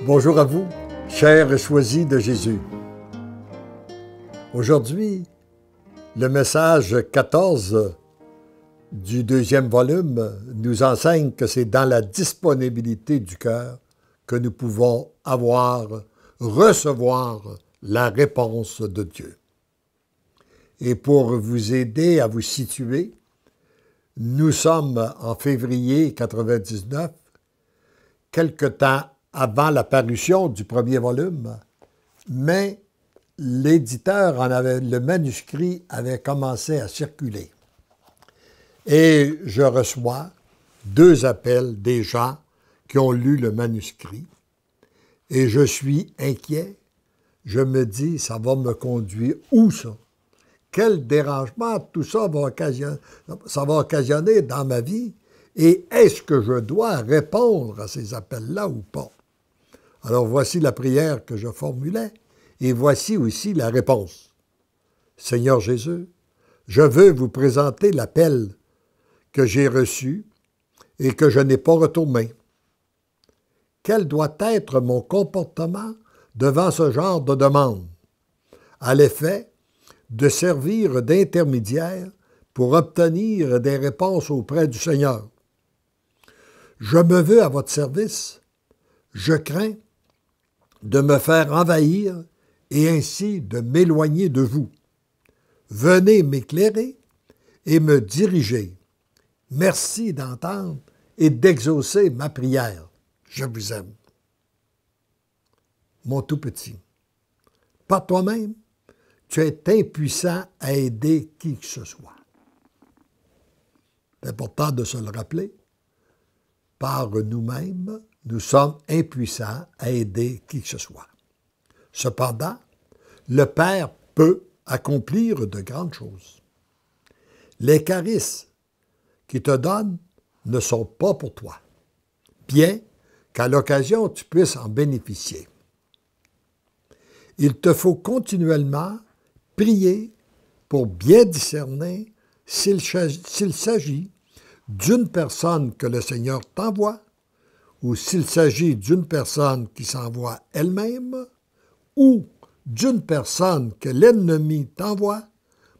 Bonjour à vous, chers choisis de Jésus. Aujourd'hui, le message 14 du deuxième volume nous enseigne que c'est dans la disponibilité du cœur que nous pouvons recevoir la réponse de Dieu. Et pour vous aider à vous situer, nous sommes en février 99, quelque temps avant la parution du premier volume, mais le manuscrit avait commencé à circuler. Et je reçois 2 appels des gens qui ont lu le manuscrit. Et je suis inquiet. Je me dis, ça va me conduire où ça? Quel dérangement tout ça va occasionner dans ma vie? Et est-ce que je dois répondre à ces appels-là ou pas? Alors voici la prière que je formulais et voici aussi la réponse. Seigneur Jésus, je veux vous présenter l'appel que j'ai reçu et que je n'ai pas retourné. Quel doit être mon comportement devant ce genre de demande? À l'effet de servir d'intermédiaire pour obtenir des réponses auprès du Seigneur. Je me veux à votre service. Je crains de me faire envahir et ainsi de m'éloigner de vous. Venez m'éclairer et me diriger. Merci d'entendre et d'exaucer ma prière. Je vous aime. Mon tout petit, par toi-même, tu es impuissant à aider qui que ce soit. C'est important de se le rappeler. Par nous-mêmes, nous sommes impuissants à aider qui que ce soit. Cependant, le Père peut accomplir de grandes choses. Les charismes qu'il te donne ne sont pas pour toi, bien qu'à l'occasion tu puisses en bénéficier. Il te faut continuellement prier pour bien discerner s'il s'agit d'une personne que le Seigneur t'envoie ou s'il s'agit d'une personne qui s'envoie elle-même, ou d'une personne que l'ennemi t'envoie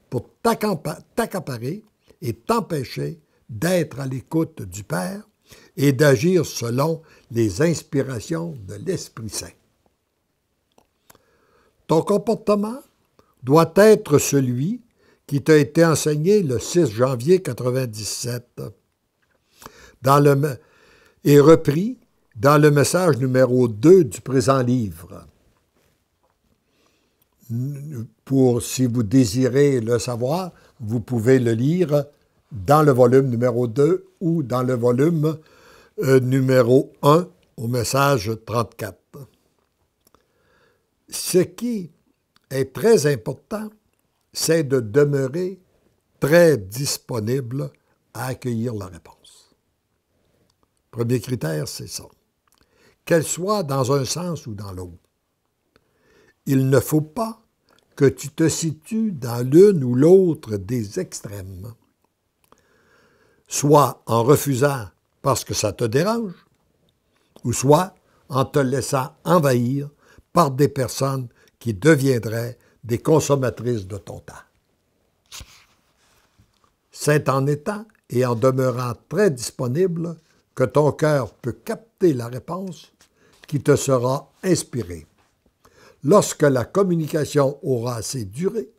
pour t'accaparer et t'empêcher d'être à l'écoute du Père et d'agir selon les inspirations de l'Esprit Saint. Ton comportement doit être celui qui t'a été enseigné le 6 janvier 1997 et repris dans le message numéro 2 du présent livre. Si vous désirez le savoir, vous pouvez le lire dans le volume numéro 2 ou dans le volume numéro 1 au message 34. Ce qui est très important, c'est de demeurer très disponible à accueillir la réponse. Premier critère, c'est ça. Qu'elle soit dans un sens ou dans l'autre. Il ne faut pas que tu te situes dans l'une ou l'autre des extrêmes, soit en refusant parce que ça te dérange, ou soit en te laissant envahir par des personnes qui deviendraient des consommatrices de ton temps. C'est en étant et en demeurant très disponible que ton cœur peut capter la réponse qui te sera inspirée. Lorsque la communication aura assez duré,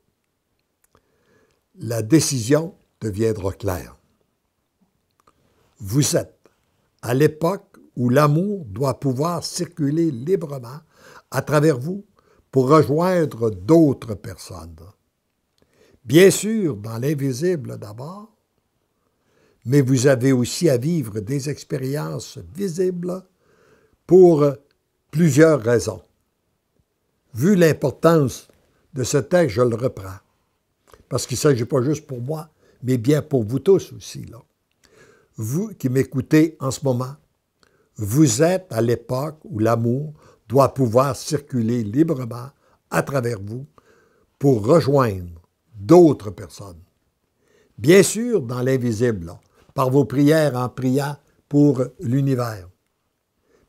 la décision deviendra claire. Vous êtes à l'époque où l'amour doit pouvoir circuler librement à travers vous pour rejoindre d'autres personnes. Bien sûr, dans l'invisible d'abord, mais vous avez aussi à vivre des expériences visibles pour plusieurs raisons. Vu l'importance de ce texte, je le reprends, parce qu'il ne s'agit pas juste pour moi, mais bien pour vous tous aussi, là. Vous qui m'écoutez en ce moment, vous êtes à l'époque où l'amour doit pouvoir circuler librement à travers vous pour rejoindre d'autres personnes. Bien sûr, dans l'invisible, là, par vos prières en priant pour l'univers.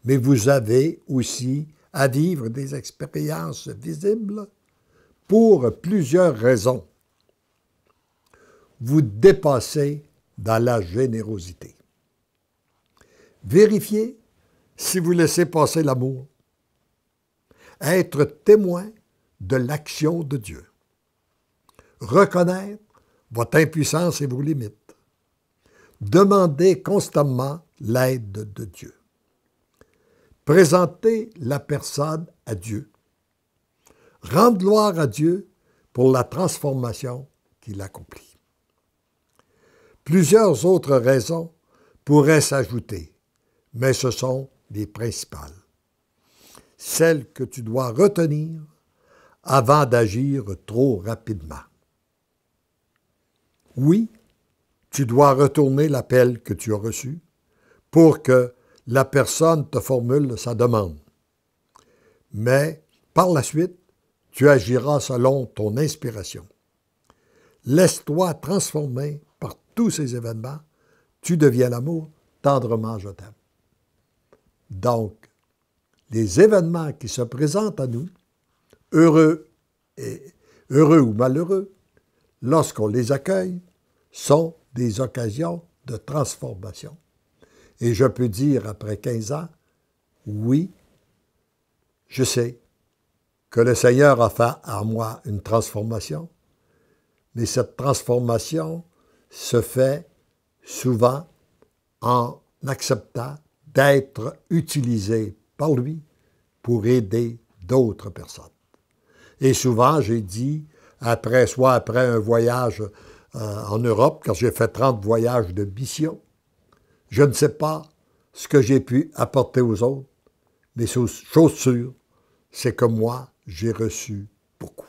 mais vous avez aussi à vivre des expériences visibles pour plusieurs raisons. Vous dépassez dans la générosité. Vérifiez si vous laissez passer l'amour. Être témoin de l'action de Dieu. Reconnaître votre impuissance et vos limites. Demandez constamment l'aide de Dieu. Présenter la personne à Dieu. Rendre gloire à Dieu pour la transformation qu'il accomplit. Plusieurs autres raisons pourraient s'ajouter, mais ce sont les principales. Celles que tu dois retenir avant d'agir trop rapidement. Oui, tu dois retourner l'appel que tu as reçu pour que la personne te formule sa demande. Mais par la suite, tu agiras selon ton inspiration. Laisse-toi transformer par tous ces événements. Tu deviens l'amour, tendrement je t'aime. Donc, les événements qui se présentent à nous, heureux ou malheureux, lorsqu'on les accueille, sont des occasions de transformation. Et je peux dire après 15 ans, oui, je sais que le Seigneur a fait en moi une transformation, mais cette transformation se fait souvent en acceptant d'être utilisé par lui pour aider d'autres personnes. Et souvent, j'ai dit, soit après un voyage en Europe, quand j'ai fait 30 voyages de mission, je ne sais pas ce que j'ai pu apporter aux autres, mais chose sûre, c'est que moi, j'ai reçu beaucoup.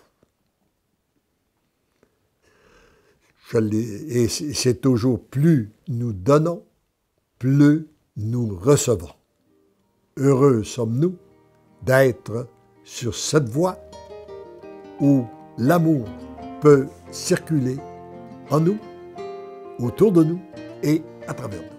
Et c'est toujours plus nous donnons, plus nous recevons. Heureux sommes-nous d'être sur cette voie où l'amour peut circuler en nous, autour de nous et à travers nous.